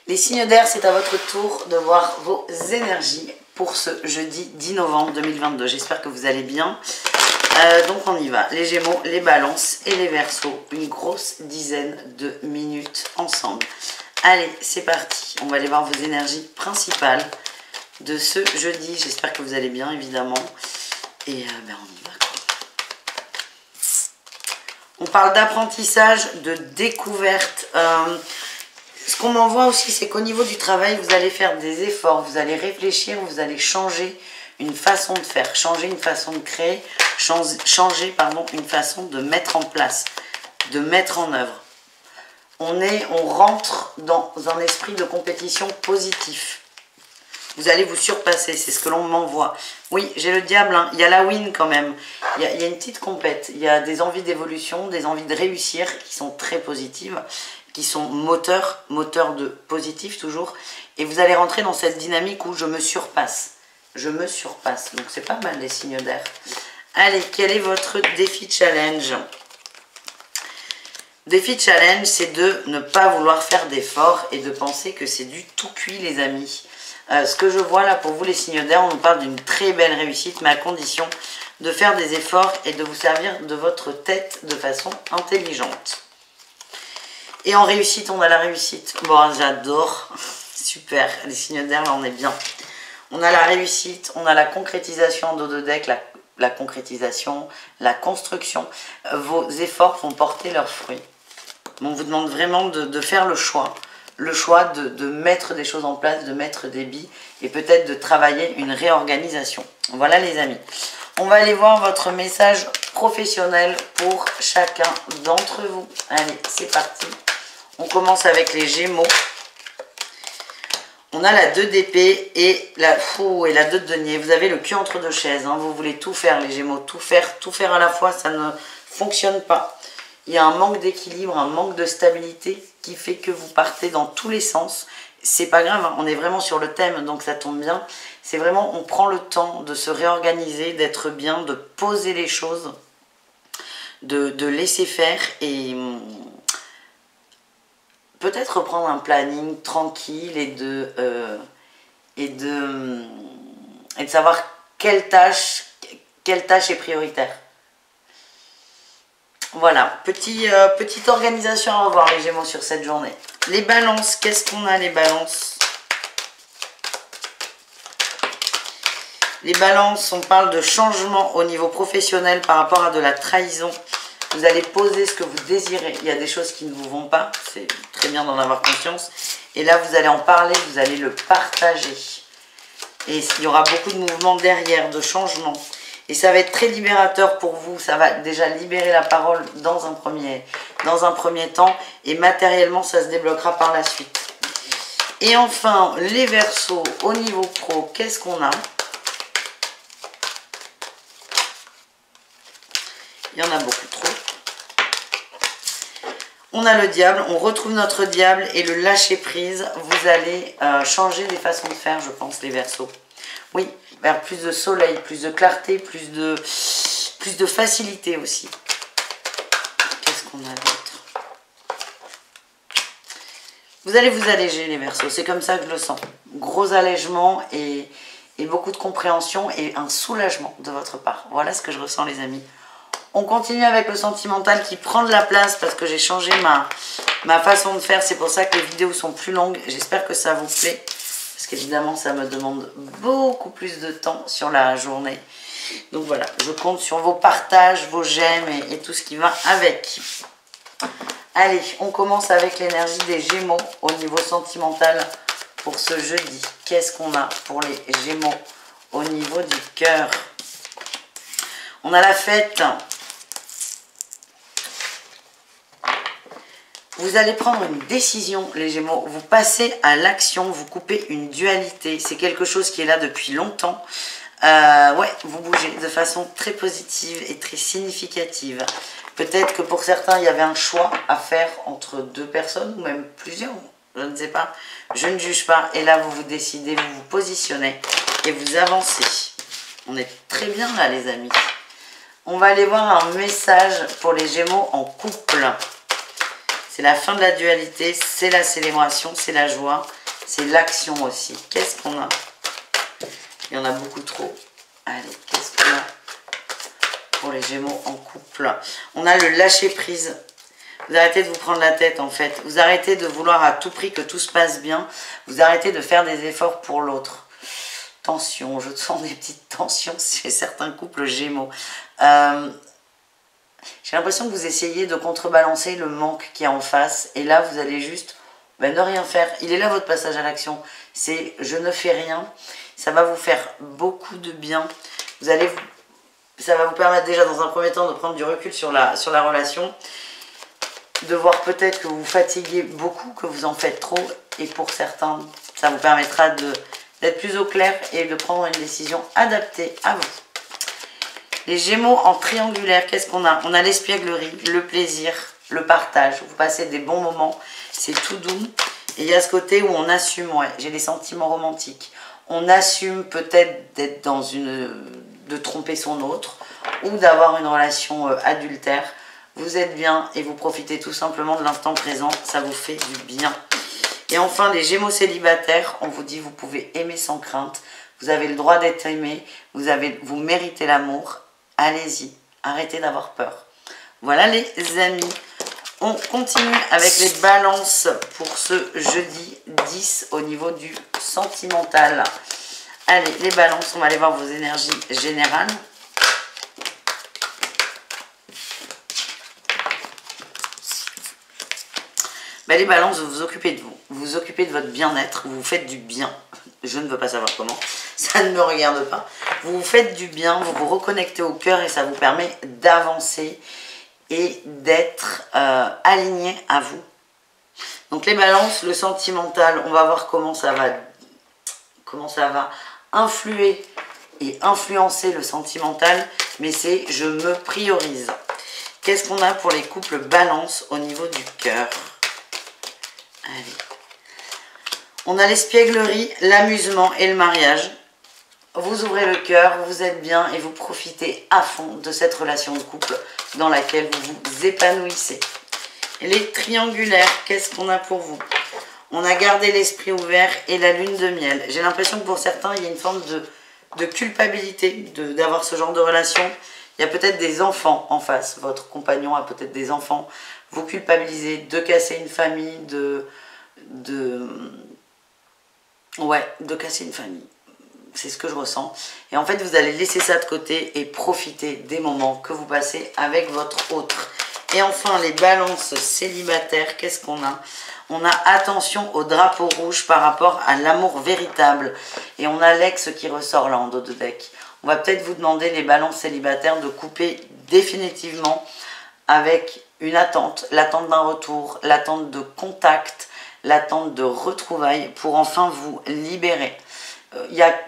Les signes d'air, c'est à votre tour de voir vos énergies pour ce jeudi 10 novembre 2022. J'espère que vous allez bien. Donc on y va. Les Gémeaux, les Balances et les Verseaux. Une grosse dizaine de minutes ensemble. Allez, c'est parti. On va aller voir vos énergies principales de ce jeudi. J'espère que vous allez bien, évidemment. Et ben on y va. On parle d'apprentissage, de découverte. Ce qu'on m'envoie aussi, c'est qu'au niveau du travail, vous allez faire des efforts, vous allez réfléchir, vous allez changer une façon de faire, changer une façon de créer changer pardon, une façon de mettre en place, de mettre en œuvre. On rentre dans un esprit de compétition positif. Vous allez vous surpasser, c'est ce que l'on m'envoie. Oui, j'ai le diable, hein. Il y a la win quand même. Il y a une petite compète. Il y a des envies d'évolution, des envies de réussir qui sont très positives, qui sont moteurs de positif toujours. Et vous allez rentrer dans cette dynamique où je me surpasse. Je me surpasse. Donc c'est pas mal les signes d'air. Allez, quel est votre défi challenge ? Défi challenge, c'est de ne pas vouloir faire d'efforts et de penser que c'est du tout cuit les amis. Ce que je vois là pour vous les signes d'air, on nous parle d'une très belle réussite, mais à condition de faire des efforts et de vous servir de votre tête de façon intelligente. Et en réussite, on a la réussite. Bon, j'adore. Super, les signes d'air, là, on est bien. On a la réussite, on a la concrétisation en dos de deck, la concrétisation, la construction. Vos efforts vont porter leurs fruits. On vous demande vraiment de faire le choix. Le choix de mettre des choses en place, de mettre des billes et peut-être de travailler une réorganisation. Voilà les amis. On va aller voir votre message professionnel pour chacun d'entre vous. Allez, c'est parti. On commence avec les Gémeaux. On a la 2 d'épée et la 2 de denier. Vous avez le cul entre deux chaises. Hein. Vous voulez tout faire les Gémeaux. Tout faire à la fois, ça ne fonctionne pas. Il y a un manque d'équilibre, un manque de stabilité qui fait que vous partez dans tous les sens. C'est pas grave, hein. On est vraiment sur le thème, donc ça tombe bien. C'est vraiment, on prend le temps de se réorganiser, d'être bien, de poser les choses, de laisser faire et peut-être reprendre un planning tranquille et de savoir quelle tâche est prioritaire. Voilà, petite organisation à revoir les Gémeaux sur cette journée. Les balances, qu'est-ce qu'on a les balances? Les balances, on parle de changement au niveau professionnel par rapport à de la trahison. Vous allez poser ce que vous désirez. Il y a des choses qui ne vous vont pas, c'est très bien d'en avoir conscience. Et là, vous allez en parler, vous allez le partager. Et il y aura beaucoup de mouvements derrière, de changements. Et ça va être très libérateur pour vous. Ça va déjà libérer la parole dans un premier temps. Et matériellement, ça se débloquera par la suite. Et enfin, les Verseaux, au niveau pro, qu'est-ce qu'on a? Il y en a beaucoup trop. On a le diable, on retrouve notre diable et le lâcher prise. Vous allez changer les façons de faire, je pense, les Verseaux. Oui, vers plus de soleil, plus de clarté, plus de facilité aussi. Qu'est-ce qu'on a d'autre? Vous allez vous alléger les Verseaux, c'est comme ça que je le sens. Gros allègement et beaucoup de compréhension et un soulagement de votre part. Voilà ce que je ressens les amis. On continue avec le sentimental qui prend de la place parce que j'ai changé ma façon de faire. C'est pour ça que les vidéos sont plus longues. J'espère que ça vous plaît. Parce qu'évidemment, ça me demande beaucoup plus de temps sur la journée. Donc voilà, je compte sur vos partages, vos j'aime et tout ce qui va avec. Allez, on commence avec l'énergie des Gémeaux au niveau sentimental pour ce jeudi. Qu'est-ce qu'on a pour les Gémeaux au niveau du cœur? On a la fête. Vous allez prendre une décision, les Gémeaux. Vous passez à l'action, vous coupez une dualité. C'est quelque chose qui est là depuis longtemps. Ouais, vous bougez de façon très positive et très significative. Peut-être que pour certains, il y avait un choix à faire entre deux personnes ou même plusieurs. Je ne sais pas. Je ne juge pas. Et là, vous vous décidez, vous vous positionnez et vous avancez. On est très bien là, les amis. On va aller voir un message pour les Gémeaux en couple. C'est la fin de la dualité, c'est la célébration, c'est la joie, c'est l'action aussi. Qu'est-ce qu'on a? Il y en a beaucoup trop. Allez, qu'est-ce qu'on a pour les Gémeaux en couple? On a le lâcher prise. Vous arrêtez de vous prendre la tête en fait. Vous arrêtez de vouloir à tout prix que tout se passe bien. Vous arrêtez de faire des efforts pour l'autre. Tension, je sens des petites tensions chez certains couples Gémeaux. J'ai l'impression que vous essayez de contrebalancer le manque qu'il y a en face. Et là, vous allez juste ne rien faire. Il est là votre passage à l'action. C'est je ne fais rien. Ça va vous faire beaucoup de bien. Vous allez ça va vous permettre déjà dans un premier temps de prendre du recul sur la relation, de voir peut-être que vous vous fatiguez beaucoup, que vous en faites trop, et pour certains, ça vous permettra d'être plus au clair et de prendre une décision adaptée à vous. Les Gémeaux en triangulaire, qu'est-ce qu'on a? On a l'espièglerie, le plaisir, le partage. Vous passez des bons moments, c'est tout doux. Et il y a ce côté où on assume, ouais, j'ai des sentiments romantiques. On assume peut-être d'être dans de tromper son autre ou d'avoir une relation adultère. Vous êtes bien et vous profitez tout simplement de l'instant présent, ça vous fait du bien. Et enfin, les Gémeaux célibataires, on vous dit vous pouvez aimer sans crainte. Vous avez le droit d'être aimé, vous méritez l'amour. Allez-y, arrêtez d'avoir peur. Voilà les amis. On continue avec les balances pour ce jeudi 10 au niveau du sentimental. Allez, les balances, on va aller voir vos énergies générales. Ben, les balances, vous vous occupez de vous. Vous vous occupez de votre bien-être, vous vous faites du bien. Je ne veux pas savoir comment, ça ne me regarde pas. Vous vous faites du bien, vous vous reconnectez au cœur et ça vous permet d'avancer et d'être aligné à vous. Donc les balances, le sentimental, on va voir comment ça va influer et influencer le sentimental, mais c'est je me priorise. Qu'est-ce qu'on a pour les couples balance au niveau du cœur? Allez. On a l'espièglerie, l'amusement et le mariage. Vous ouvrez le cœur, vous êtes bien et vous profitez à fond de cette relation de couple dans laquelle vous vous épanouissez. Les triangulaires, qu'est-ce qu'on a pour vous? On a gardé l'esprit ouvert et la lune de miel. J'ai l'impression que pour certains, il y a une forme de culpabilité d'avoir ce genre de relation. Il y a peut-être des enfants en face. Votre compagnon a peut-être des enfants. Vous culpabilisez de casser une famille, de casser une famille. C'est ce que je ressens. Et en fait, vous allez laisser ça de côté et profiter des moments que vous passez avec votre autre. Et enfin, les balances célibataires, qu'est-ce qu'on a? On a attention au drapeau rouge par rapport à l'amour véritable. Et on a l'ex qui ressort là en dos de deck. On va peut-être vous demander, les balances célibataires, de couper définitivement avec une attente. L'attente d'un retour, l'attente de contact, l'attente de retrouvailles pour enfin vous libérer.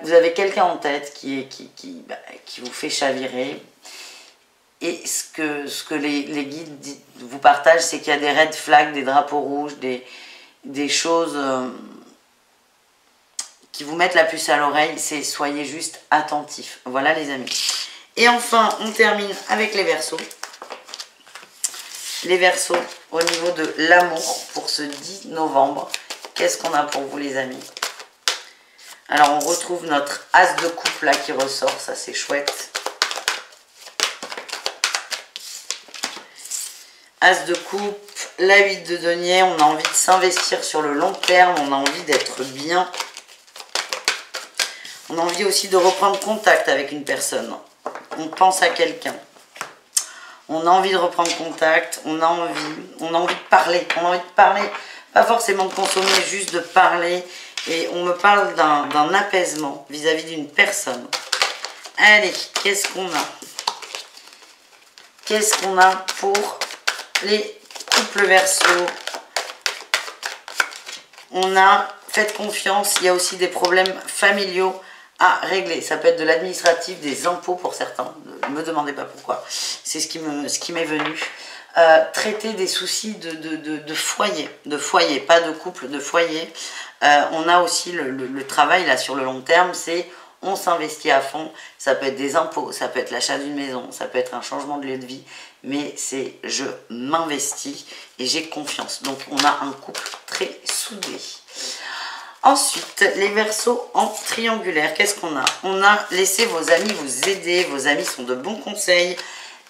Vous avez quelqu'un en tête qui vous fait chavirer. Et ce que les guides vous partagent, c'est qu'il y a des red flags, des drapeaux rouges, des choses qui vous mettent la puce à l'oreille. C'est soyez juste attentifs. Voilà les amis. Et enfin, on termine avec les Verseaux. Les Verseaux au niveau de l'amour pour ce 10 novembre. Qu'est-ce qu'on a pour vous les amis? Alors on retrouve notre as de coupe là qui ressort, ça c'est chouette. As de coupe, la 8 de denier, on a envie de s'investir sur le long terme, on a envie d'être bien. On a envie aussi de reprendre contact avec une personne. On pense à quelqu'un. On a envie de reprendre contact, on a envie de parler. On a envie de parler, pas forcément de consommer, juste de parler. Et on me parle d'un apaisement vis-à-vis d'une personne. Allez, qu'est-ce qu'on a? Qu'est-ce qu'on a pour les couples Verseaux? On a, faites confiance, il y a aussi des problèmes familiaux à régler. Ça peut être de l'administratif, des impôts pour certains. Ne me demandez pas pourquoi. C'est ce qui m'est venu. Traiter des soucis de foyer, pas de couple, de foyer. On a aussi le travail là sur le long terme, c'est on s'investit à fond. Ça peut être des impôts, ça peut être l'achat d'une maison, ça peut être un changement de lieu de vie, mais c'est je m'investis et j'ai confiance. Donc on a un couple très soudé. Ensuite, les Verseaux en triangulaire, qu'est-ce qu'on a? On a laissé vos amis vous aider, vos amis sont de bons conseils,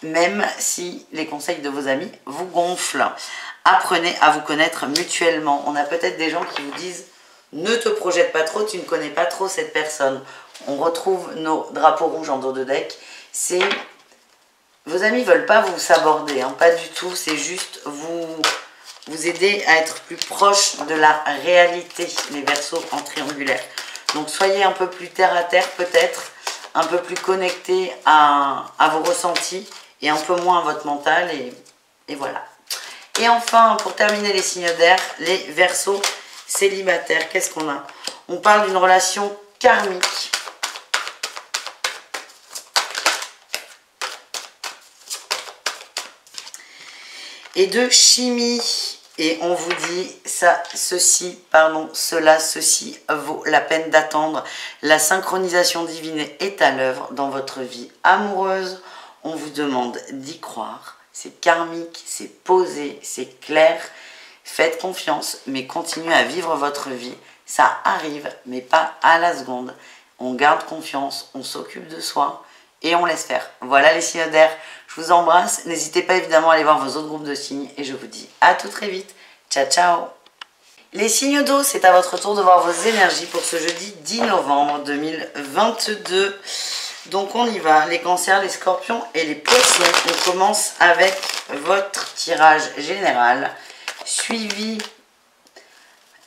même si les conseils de vos amis vous gonflent. Apprenez à vous connaître mutuellement. On a peut-être des gens qui vous disent « Ne te projette pas trop, tu ne connais pas trop cette personne ». On retrouve nos drapeaux rouges en dos de deck. C'est vos amis ne veulent pas vous saborder, hein, pas du tout. C'est juste vous aider à être plus proche de la réalité, les Verseaux en triangulaire. Donc soyez un peu plus terre à terre peut-être, un peu plus connecté à vos ressentis et un peu moins à votre mental. Et voilà. Et enfin, pour terminer les signes d'air, les Verseaux célibataires. Qu'est-ce qu'on a? On parle d'une relation karmique. Et de chimie. Et on vous dit, ceci vaut la peine d'attendre. La synchronisation divine est à l'œuvre dans votre vie amoureuse. On vous demande d'y croire. C'est karmique, c'est posé, c'est clair. Faites confiance, mais continuez à vivre votre vie. Ça arrive, mais pas à la seconde. On garde confiance, on s'occupe de soi et on laisse faire. Voilà les signes d'air. Je vous embrasse. N'hésitez pas évidemment à aller voir vos autres groupes de signes. Et je vous dis à tout très vite. Ciao, ciao. Les signes d'eau, c'est à votre tour de voir vos énergies pour ce jeudi 10 novembre 2022. Donc on y va. Les cancers, les scorpions et les poissons. On commence avec votre tirage général, suivi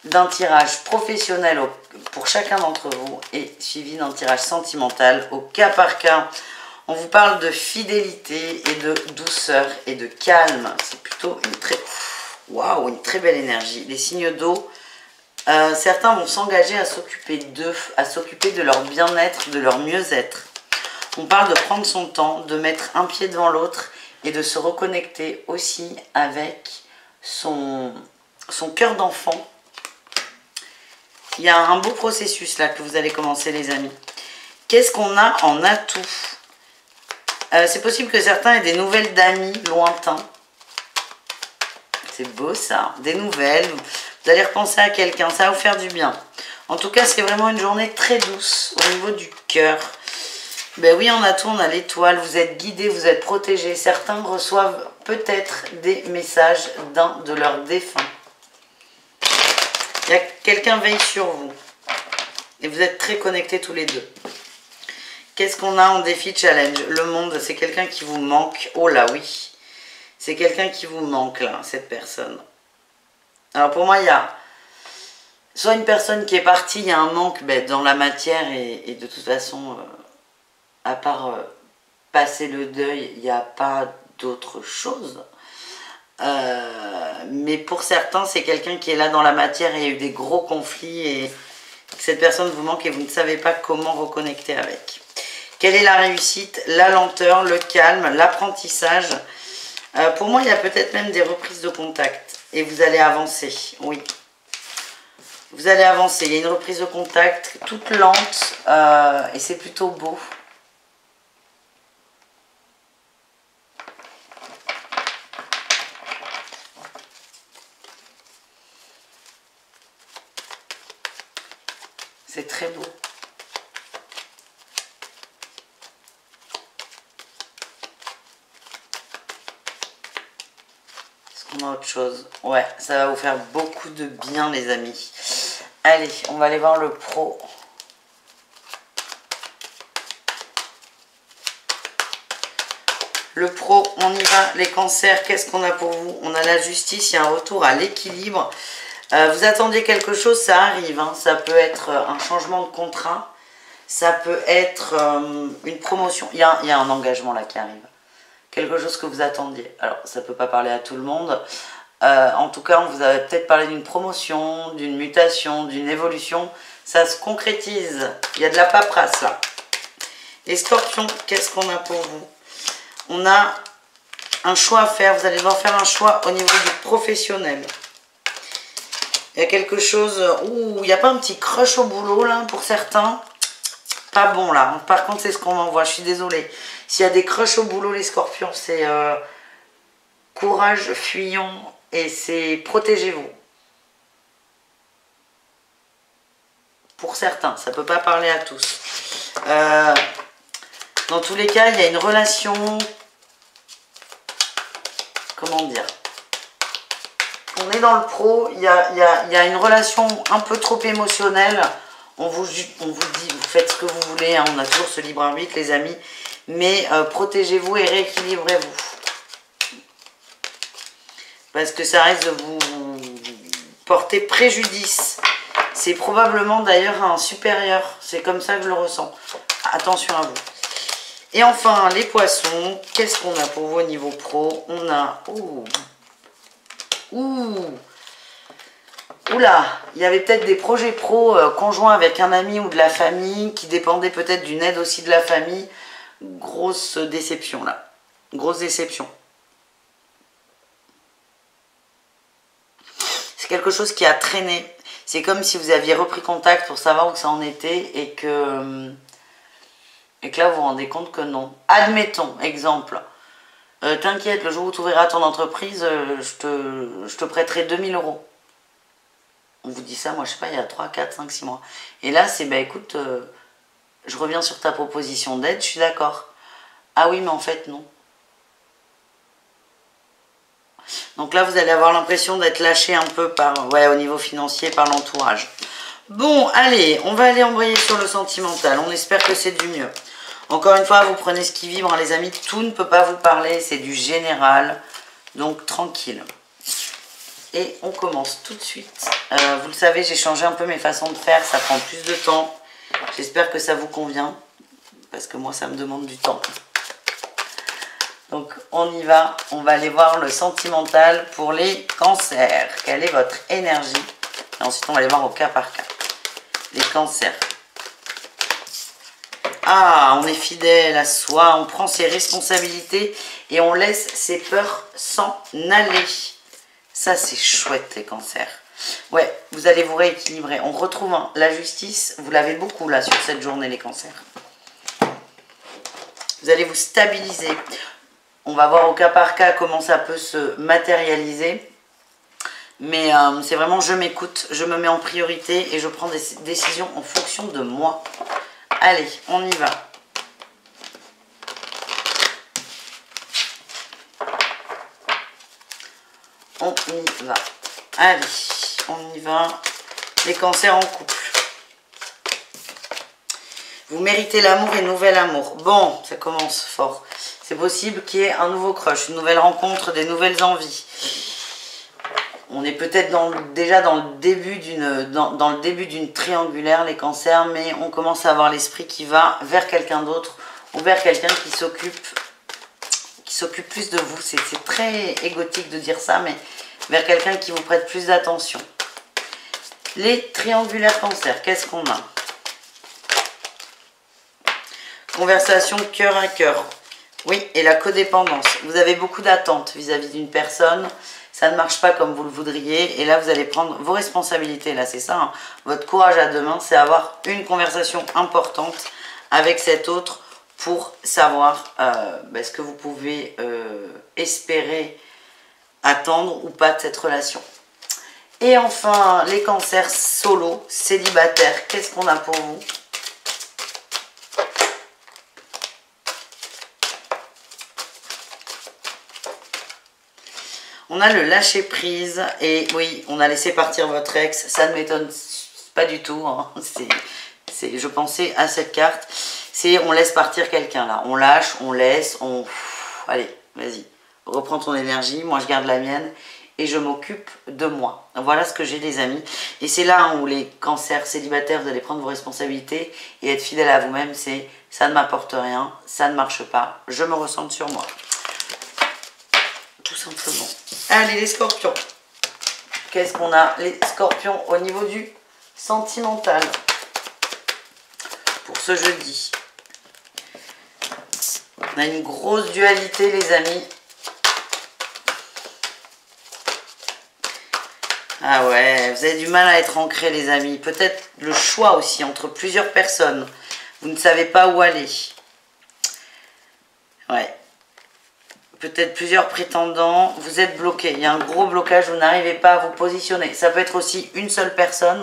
d'un tirage professionnel pour chacun d'entre vous et suivi d'un tirage sentimental au cas par cas. On vous parle de fidélité et de douceur et de calme. C'est plutôt une très belle énergie. Les signes d'eau, certains vont s'engager à s'occuper d'eux, à s'occuper de leur bien-être, de leur mieux-être. On parle de prendre son temps, de mettre un pied devant l'autre et de se reconnecter aussi avec son cœur d'enfant. Il y a un beau processus là que vous allez commencer les amis. Qu'est-ce qu'on a en atout? C'est possible que certains aient des nouvelles d'amis lointains. C'est beau ça. Des nouvelles. Vous allez repenser à quelqu'un. Ça va vous faire du bien. En tout cas, c'est vraiment une journée très douce au niveau du cœur. Ben oui, en atout, on a l'étoile. Vous êtes guidés, vous êtes protégés. Certains reçoivent peut-être des messages d'un de leurs défunts. Il y a quelqu'un veille sur vous. Et vous êtes très connectés tous les deux. Qu'est-ce qu'on a en défi challenge? Le monde, c'est quelqu'un qui vous manque. Oh là oui. C'est quelqu'un qui vous manque là, cette personne. Alors pour moi, il y a soit une personne qui est partie, il y a un manque dans la matière et de toute façon, à part passer le deuil, il n'y a pas d'autre chose. Mais pour certains, c'est quelqu'un qui est là dans la matière et il y a eu des gros conflits et cette personne vous manque et vous ne savez pas comment reconnecter avec. Quelle est la réussite? La lenteur, le calme, l'apprentissage. Pour moi, il y a peut-être même des reprises de contact. Et vous allez avancer, oui. Vous allez avancer. Il y a une reprise de contact toute lente et c'est plutôt beau. C'est très beau. On a autre chose. Ouais, ça va vous faire beaucoup de bien les amis. Allez, on va aller voir le pro. Le pro, on y va. Les cancers, qu'est-ce qu'on a pour vous? On a la justice, il y a un retour à l'équilibre. Vous attendiez quelque chose, ça arrive. Hein. Ça peut être un changement de contrat. Ça peut être une promotion. Il y a un engagement là qui arrive. Quelque chose que vous attendiez. Alors, ça ne peut pas parler à tout le monde. En tout cas, on vous avait peut-être parlé d'une promotion, d'une mutation, d'une évolution. Ça se concrétise. Il y a de la paperasse là. Les scorpions, qu'est-ce qu'on a pour vous? On a un choix à faire. Vous allez devoir faire un choix au niveau du professionnel. Il y a quelque chose... Ouh, il n'y a pas un petit crush au boulot là pour certains? Pas bon là. Par contre, c'est ce qu'on m'envoie. Je suis désolée. S'il y a des crushs au boulot, les scorpions, c'est courage, fuyons et c'est protégez-vous. Pour certains, ça ne peut pas parler à tous. Dans tous les cas, il y a une relation... Comment dire? On est dans le pro, il y a une relation un peu trop émotionnelle. On vous dit, vous faites ce que vous voulez, hein, on a toujours ce libre arbitre les amis. Mais protégez-vous et rééquilibrez-vous. Parce que ça risque de vous porter préjudice. C'est probablement d'ailleurs un supérieur. C'est comme ça que je le ressens. attention à vous. Et enfin, les poissons, qu'est-ce qu'on a pour vous au niveau pro? On a... Oula, il y avait peut-être des projets pro conjoints avec un ami ou de la famille qui dépendaient peut-être d'une aide aussi de la famille. Grosse déception là. Grosse déception. C'est quelque chose qui a traîné. C'est comme si vous aviez repris contact pour savoir où ça en était et que là vous vous rendez compte que non. Admettons, exemple. T'inquiète, le jour où tu ouvriras ton entreprise, je te prêterai 2000 euros. On vous dit ça, moi je sais pas, il y a 3, 4, 5, 6 mois. Et là c'est, bah écoute, je reviens sur ta proposition d'aide, je suis d'accord. Ah oui, mais en fait non. Donc là vous allez avoir l'impression d'être lâché un peu par, ouais, au niveau financier, par l'entourage. Bon, allez, on va aller embrayer sur le sentimental. On espère que c'est du mieux. Encore une fois, vous prenez ce qui vibre, hein, les amis. Tout ne peut pas vous parler, c'est du général. Donc tranquille. Et on commence tout de suite. Vous le savez, j'ai changé un peu mes façons de faire. Ça prend plus de temps. J'espère que ça vous convient. Parce que moi, ça me demande du temps. Donc, on y va. On va aller voir le sentimental pour les cancers. Quelle est votre énergie? Et ensuite, on va aller voir au cas par cas. Les cancers. Ah, on est fidèle à soi. On prend ses responsabilités et on laisse ses peurs s'en aller. Ça, c'est chouette, les cancers. Ouais, vous allez vous rééquilibrer. On retrouve la justice. Vous l'avez beaucoup, là, sur cette journée, les cancers. Vous allez vous stabiliser. On va voir au cas par cas comment ça peut se matérialiser. Mais c'est vraiment, je m'écoute, je me mets en priorité et je prends des décisions en fonction de moi. Allez, on y va. On y va. Allez, on y va. Les cancers en couple. Vous méritez l'amour et nouvel amour. Bon, ça commence fort. C'est possible qu'il y ait un nouveau crush, une nouvelle rencontre, des nouvelles envies. On est peut-être déjà dans le début d'une triangulaire, les cancers, mais on commence à avoir l'esprit qui va vers quelqu'un d'autre ou vers quelqu'un qui s'occupe plus de vous. C'est très égotique de dire ça, mais vers quelqu'un qui vous prête plus d'attention. Les triangulaires cancers, qu'est-ce qu'on a? Conversation cœur à cœur. Oui, et la codépendance. Vous avez beaucoup d'attentes vis-à-vis d'une personne. Ça ne marche pas comme vous le voudriez. Et là, vous allez prendre vos responsabilités. Là, c'est ça. Hein. Votre courage à deux mains, c'est avoir une conversation importante avec cet autre pour savoir ce que vous pouvez espérer attendre ou pas de cette relation. Et enfin, les cancers solo, célibataires. Qu'est-ce qu'on a pour vous? On a le lâcher prise et oui, on a laissé partir votre ex. Ça ne m'étonne pas du tout. Hein. Je pensais à cette carte. C'est on laisse partir quelqu'un là. On lâche, on laisse, on... Allez, vas-y. Reprends ton énergie. Moi, je garde la mienne et je m'occupe de moi. Voilà ce que j'ai, les amis. Et c'est là où les cancers célibataires, vous allez prendre vos responsabilités et être fidèle à vous-même. C'est ça ne m'apporte rien, ça ne marche pas. Je me ressens sur moi. Tout simplement. Allez, les scorpions. Qu'est-ce qu'on a? Les scorpions au niveau du sentimental. Pour ce jeudi. On a une grosse dualité, les amis. Ah ouais, vous avez du mal à être ancré, les amis. Peut-être le choix aussi entre plusieurs personnes. Vous ne savez pas où aller. Ouais. Peut-être plusieurs prétendants, vous êtes bloqué. Il y a un gros blocage, vous n'arrivez pas à vous positionner. Ça peut être aussi une seule personne,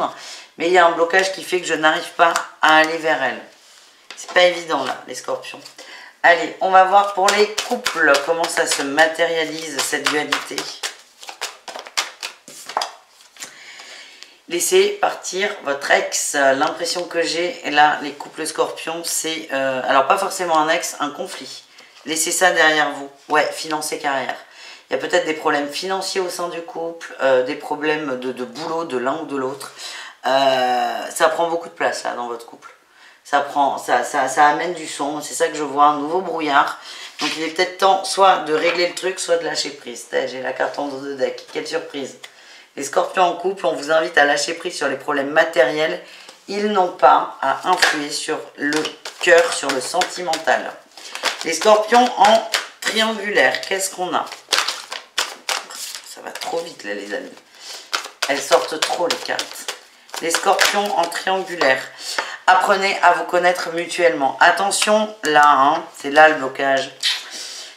mais il y a un blocage qui fait que je n'arrive pas à aller vers elle. C'est pas évident là, les scorpions. Allez, on va voir pour les couples, comment ça se matérialise cette dualité. Laissez partir votre ex. L'impression que j'ai, là, les couples scorpions, c'est, alors pas forcément un ex, un conflit. Laissez ça derrière vous. Ouais, financer carrière. Il y a peut-être des problèmes financiers au sein du couple, des problèmes de boulot de l'un ou de l'autre. Ça prend beaucoup de place là dans votre couple. ça amène du son. C'est ça que je vois, un nouveau brouillard. Donc il est peut-être temps soit de régler le truc, soit de lâcher prise. J'ai la carte en dos de deck, quelle surprise. Les scorpions en couple, on vous invite à lâcher prise sur les problèmes matériels. Ils n'ont pas à influer sur le cœur, sur le sentimental. Les scorpions en triangulaire, qu'est-ce qu'on a? Ça va trop vite là les amis. Elles sortent trop les cartes. Les scorpions en triangulaire. Apprenez à vous connaître mutuellement. Attention là, hein, c'est là le blocage.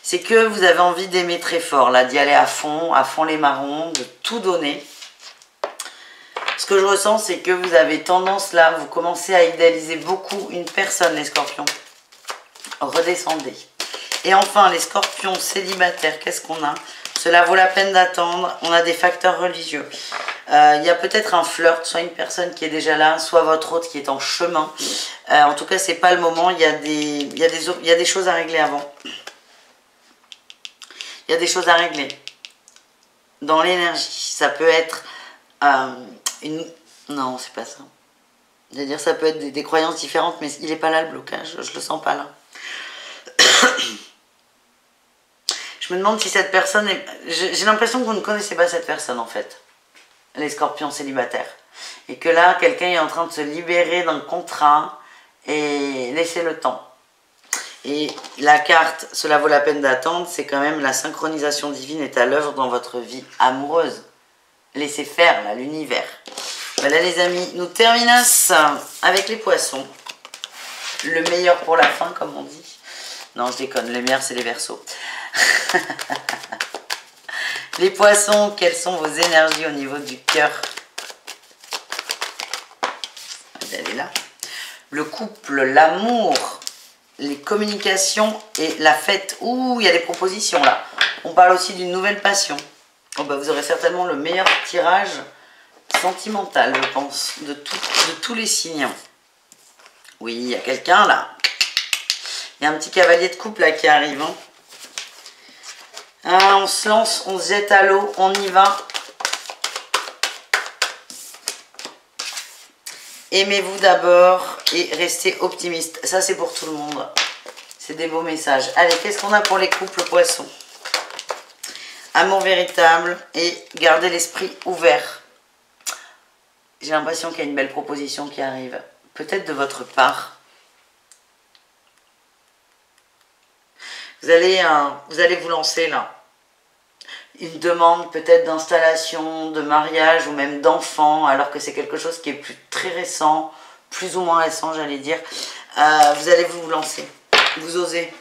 C'est que vous avez envie d'aimer très fort, là, d'y aller à fond les marrons, de tout donner. Ce que je ressens, c'est que vous avez tendance là, vous commencez à idéaliser beaucoup une personne, les scorpions. Redescendez. Et enfin, les scorpions célibataires, qu'est-ce qu'on a? Cela vaut la peine d'attendre. On a des facteurs religieux. Il y a peut-être un flirt, soit une personne qui est déjà là, soit votre autre qui est en chemin. En tout cas, c'est pas le moment. Il y a des choses à régler avant. Il y a des choses à régler. Dans l'énergie, ça peut être non, c'est pas ça. C'est-à-dire, ça peut être des croyances différentes, mais il n'est pas là le blocage. Je le sens pas là. Je me demande si cette personne est... J'ai l'impression que vous ne connaissez pas cette personne en fait. Les scorpions célibataires. Et que là, quelqu'un est en train de se libérer d'un contrat et laissez le temps. Et la carte, cela vaut la peine d'attendre, c'est quand même la synchronisation divine est à l'œuvre dans votre vie amoureuse. Laissez faire là, l'univers. Voilà les amis, nous terminons avec les poissons. Le meilleur pour la fin, comme on dit. Non, je déconne, le meilleur c'est les Verseaux. Les poissons, quelles sont vos énergies au niveau du cœur? Elle est là. Le couple, l'amour, les communications et la fête. Ouh, il y a des propositions là. On parle aussi d'une nouvelle passion. Oh, bah, vous aurez certainement le meilleur tirage sentimental, je pense, de tous les signes. Oui, il y a quelqu'un là. Il y a un petit cavalier de couple là qui arrive. Hein. Ah, on se lance, on se jette à l'eau, on y va. Aimez-vous d'abord et restez optimiste. Ça, c'est pour tout le monde. C'est des beaux messages. Allez, qu'est-ce qu'on a pour les couples poissons? Amour véritable et gardez l'esprit ouvert. J'ai l'impression qu'il y a une belle proposition qui arrive. Peut-être de votre part. Vous allez vous lancer là. Une demande peut-être d'installation, de mariage ou même d'enfant, alors que c'est quelque chose qui est très récent, plus ou moins récent j'allais dire. Vous allez vous lancer, vous osez.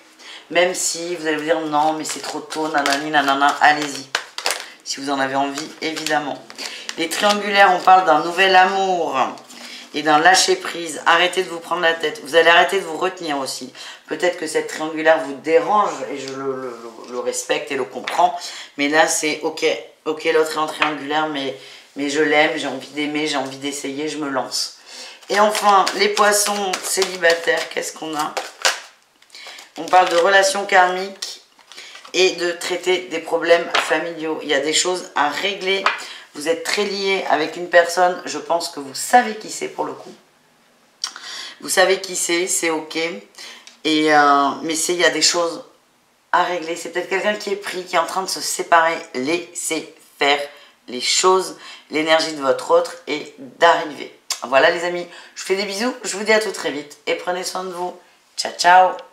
Même si vous allez vous dire non mais c'est trop tôt, nanani nanana, allez-y. Si vous en avez envie, évidemment. Les triangulaires, on parle d'un nouvel amour et d'un lâcher-prise. Arrêtez de vous prendre la tête. Vous allez arrêter de vous retenir aussi. Peut-être que cette triangulaire vous dérange et je le respecte et le comprends. Mais là, c'est ok, l'autre est en triangulaire, mais je l'aime, j'ai envie d'aimer, j'ai envie d'essayer, je me lance. Et enfin, les poissons célibataires, qu'est-ce qu'on a? On parle de relations karmiques et de traiter des problèmes familiaux. Il y a des choses à régler. Vous êtes très liés avec une personne, je pense que vous savez qui c'est pour le coup. Vous savez qui c'est ok. Et, mais il y a des choses à régler. C'est peut-être quelqu'un qui est pris, qui est en train de se séparer. Laissez faire les choses, l'énergie de votre autre et d'arriver. Voilà les amis, je vous fais des bisous. Je vous dis à tout très vite et prenez soin de vous. Ciao, ciao.